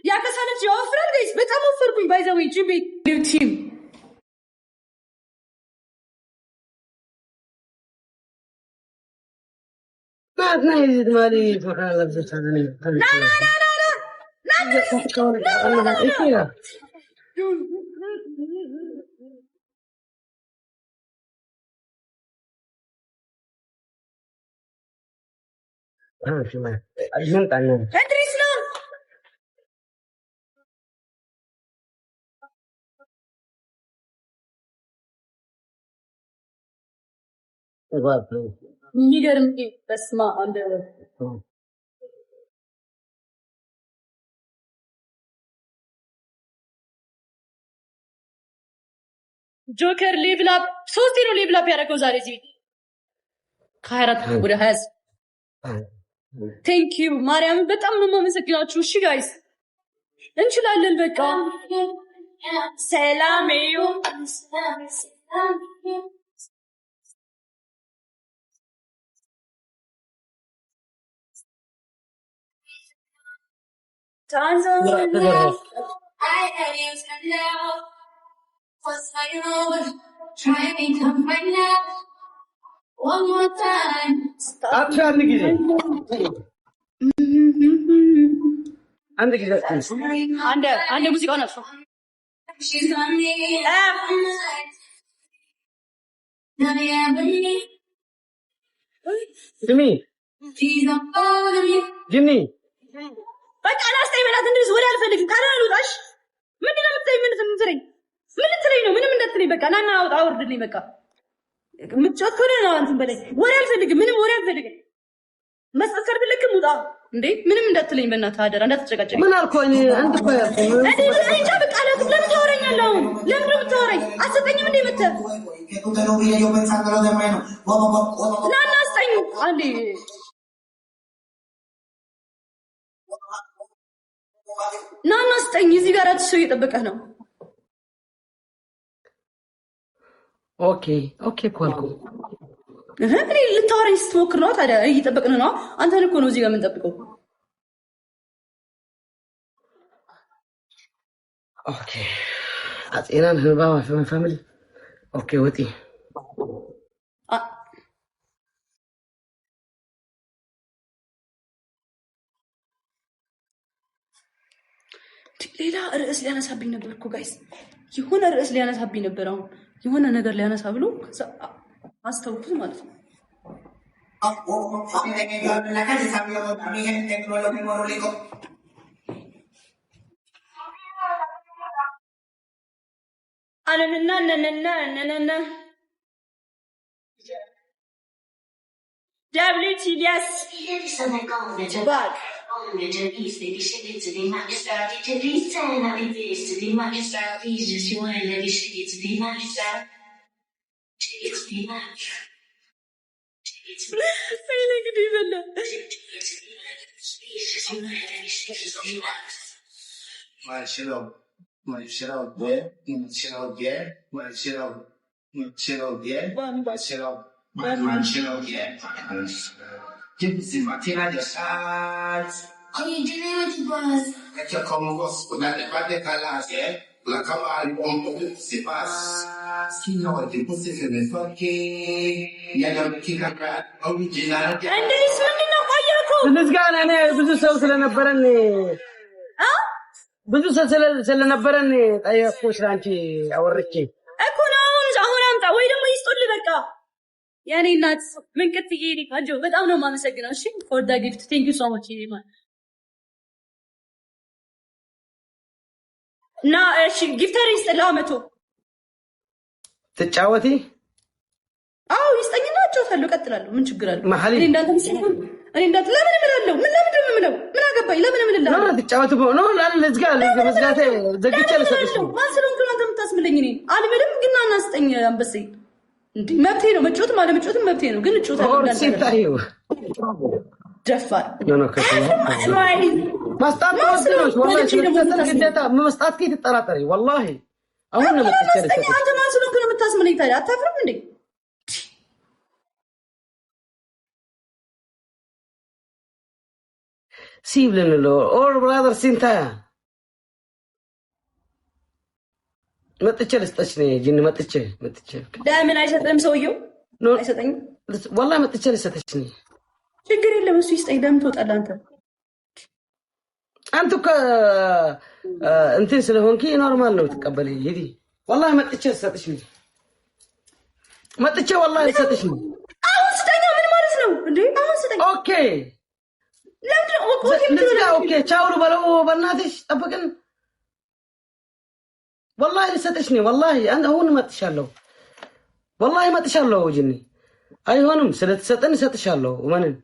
يا كسانة جوافر جايز بتأمفر بي باي ذا وي جيبي new team ما تنهي مالي سبحان الله بس هذا لا لا لا لا لا لا لا لا شو ما أجمل عنه أدري سلام يقرم بس ما عنده جوكر ليفل اب ሶስቴ ነው ሌቭል አፕ ያደረገው ዛሬ እዚህ ከሀራት ወደ ሀያስ ቴንክ ዩ ማርያም በጣም ነው የማመሰግናችሁ እሺ ጋይስ እንችላለን በቃ ሰላም ይሁን What's my own? Try me come right now. One more time. عندك عنده موسيقى نفسه. She's on me. جمي جمي بس أنا أستعمل هذا الناس ولا أعرف أنك كارا لوداش من اللي أنا متضايق من تري من التري إنه من التري بكا أنا أعود لي بكا متشكرة أنا أنتم بلي ولا أعرف أنك من ولا أعرف أنك بس أكثر بلك موضع ندي من التري من هذا أنا تشجع من الكوني عندك أنا جابك على قبل ما توري اللون لم توري أصدقني من متى لا لا استعين عندي نا استعين يزي قارات شوي طبقه ነው اوكي كوالكم እኔ ልታወራኝ ስትሞክር ነው ታዲያ እየጠበቅን ነው አንተን እኮ ነው እዚህ ጋር የምንጠብቀው ኦኬ አጤናን ህባዋ ፋሚሊ ኦኬ ወጪ ሌላ ርዕስ ሊያነሳብኝ ነበር እኮ ጋይስ የሆነ ርዕስ ሊያነሳብኝ ነበር አሁን የሆነ ነገር ሊያነሳ ብሎ አስተውኩት ማለት ነው أنا WTBS back Oye, yo le digo pues. Es que como vos, una de parte de calas, la cámara un poco se pasa. Si no, el tiempo se me fue aquí. Ya no me quiero acá, original. عندي اسمني نقاياكم بالنسبة أنا ብዙ ሰው ስለነበረን ብዙ ሰው ስለነበረን ጠየቅኩሽ አንቺ አወርቼ እኮ ነው አሁን አምጣ ወይ ደግሞ ይስጡልኝ በቃ ያኔ እናት ምን ከትዬ እኔ ካጆ በጣም ነው የማመሰግነው እሺ for the gift thank you so much ይማል ና እሺ ጊፍተር ይስጥልህ አመቶ ትጫወቲ አዎ ይስጠኝና እጫወታለሁ እቀጥላለሁ ምን ችግር አለ መሐሊ እኔ እንዳንተ ምስኩን እኔ እንዳንተ ለምን እምላለሁ ምን ለምን እምለው ምን አገባኝ ለምን እምልልሃለሁ ነው ትጫወቱ ሆኖ ለዝጋ ለመዝጋቴ ዘግቼ ለሰጥሽ ነው ማን ስለሆንክ ነው አንተ የምታስምለኝ እኔ አልምልም ግን አናስጠኝ አንበሴ እንዴ መብቴ ነው መጫወትም አለመጫወትም መብቴ ነው ግን እጫወታለሁ ኦር ሲታዩ ደፋር ነው مسطات وصلوش والله شفتك جدتا مسطات كي تتطرطري والله اهون ما تشتري انت ما سلوك كنا متاسمني تاعي اتفهم عندي سيب لنا لو اور برادر سينتا መጥቼ ልስጠሽ ነው ጂኒ መጥቼ ለምን አይሰጥም ሰውየው አይሰጠኝም والله መጥቼ ልሰጥሽ ነው ችግር የለም እሱ ይስጠኝ ለምን ትወጣለህ አንተ እኮ እንትን ስለሆንኪ ኖርማል ነው ተቀበል ሂዲ والله መጥቼ ልሰጥሽ ነው መጥቼ والله ልሰጥሽ ነው አሁን ስጠኝ ምን ማለት ነው እንዴ አሁን ስጠኝ ኦኬ ለምን ኦኬ ቻው በለው በእናትሽ ጠብቅን والله لساتشني والله انا هون ما تشالو والله ما تشالو جني አይሆንም ስለተሰጠን ሰጥሻለሁ ወማንን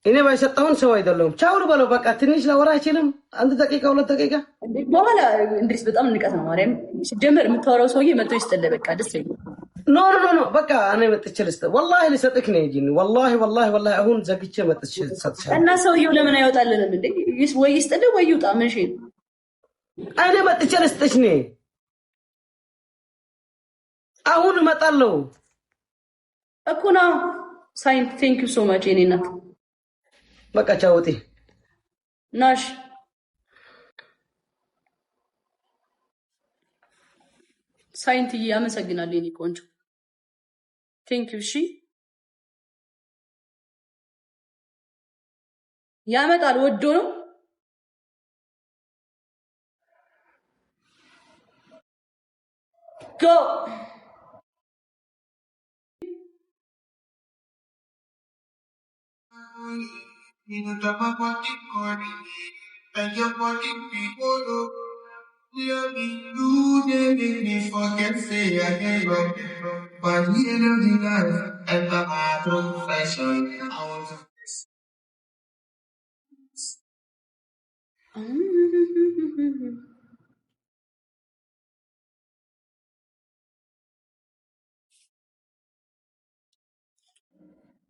እኔ ባይሰጣውን ሰው አይደለም ቻውር በለው በቃ ትንሽ ላወራ አይችልም አንድ ደቂቃ ሁለት ደቂቃ በኋላ እንድሪስ በጣም ንቀት ነው ማርያም ሲጀመር የምታወራው ሰውዬ መጥቶ ይስጠለ በቃ ደስ ይላል ኖ በቃ እኔ መጥቼ ልስጥ والله ልሰጥክ ነው ጂኒ والله አሁን ዘግቼ መጥቼ ሰጥሻለሁ እና ሰውዬው ለምን አይወጣልንም እንዴ ወይ ይስጠለ ወይ ይውጣ ምን ሺ እኔ መጥቼ ልስጥሽ ነው አሁን እመጣለሁ እኮ ነው ሳይን ቴንክ ዩ ሶ ማች እኔ እናት በቃ ቻውቲ ናሽ ሳይንት ያመሰግናል የኔ ቆንጆ ቴንክ ዩ እሺ ያመጣል ወዶ ነው go in the body corny and your body people love me do they make me forget say I gave up but the end of the life and the profession I want to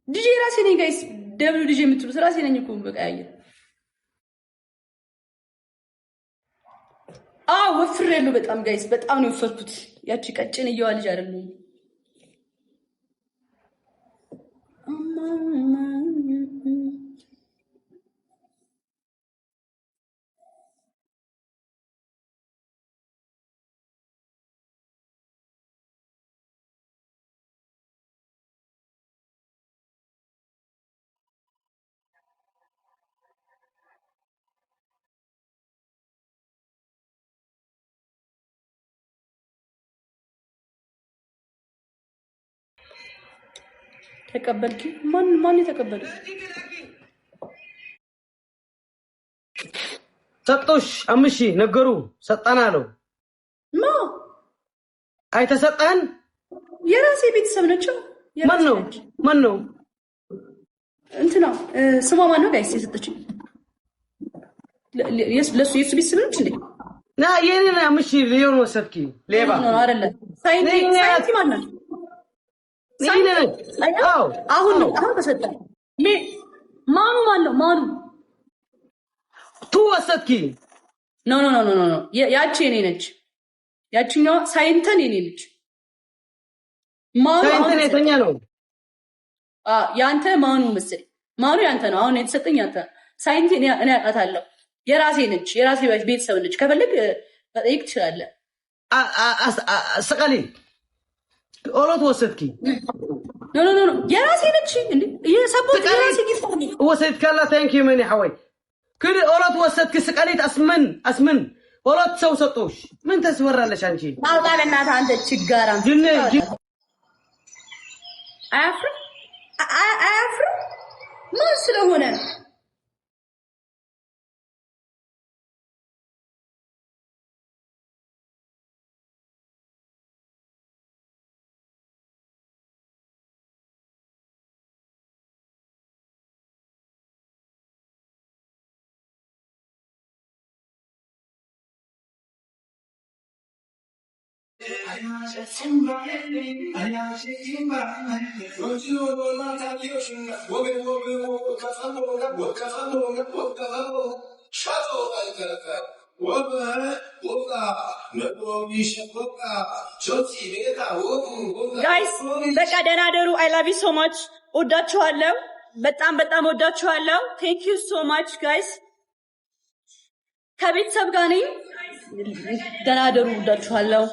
ዲጄ ራሴ ነኝ ጋይስ ደብሊው ዲጄ የምትሉት ራሴ ነኝ እኮ በቃ ያየ ወፍሬያለሁ በጣም ጋይስ በጣም ነው የወፈርኩት ያቺ ቀጭን እየዋ ልጅ አይደለም ተቀበልኪ ማን የተቀበለ ሰጦሽ አምሺ ነገሩ ሰጣናለው አይተሰጣን የራሴ ቤተሰብ ነች ማን ነው እንትና ስሟ ማን ነው ጋይስ የሰጠችኝ ለሱ የሱ ቤተሰብ ነች እንዴ ና የኔና አምሺ ሊዮን ወሰድኪ ሌባ ነው አይደለ ሳይንቲ ማን ነው አሁን ተሰጠ ማኑ ተወሰድኪ ኖ ያቺ እኔ ነች ያቺኛው ሳይንተን እኔ ነች ማኑ ሳይንተን የተኛ ነው ያንተ ማኑ መሰለኝ ማኑ ያንተ ነው አሁን የተሰጠኝ ያንተ ሳይንት እኔ አውቃታለሁ የራሴ ነች የራሴ ቤተሰብ ነች ከፈለግ መጠየቅ ትችላለህ ሰቀሊ ኦሎት ወሰድኪ ኖ የራሴ ነች እንዴ የሰቦት የራሴ ጊፍት ወሰድክ ካላ ታንክ ዩ ማኒ ሐወይ كل أولاد وسط كسقاليت أسمن أولاد سو سطوش من تسور على شانشي ما قال الناس عند الشجارة عفر ما سلو هنا Guys, በቃ ደህና ደሩ I love you so much ወዳችኋለሁ በጣም ወዳችኋለሁ Thank you so much guys ከቤተሰብ ጋር ነኝ ደህና ደሩ። እወዳችኋለሁ።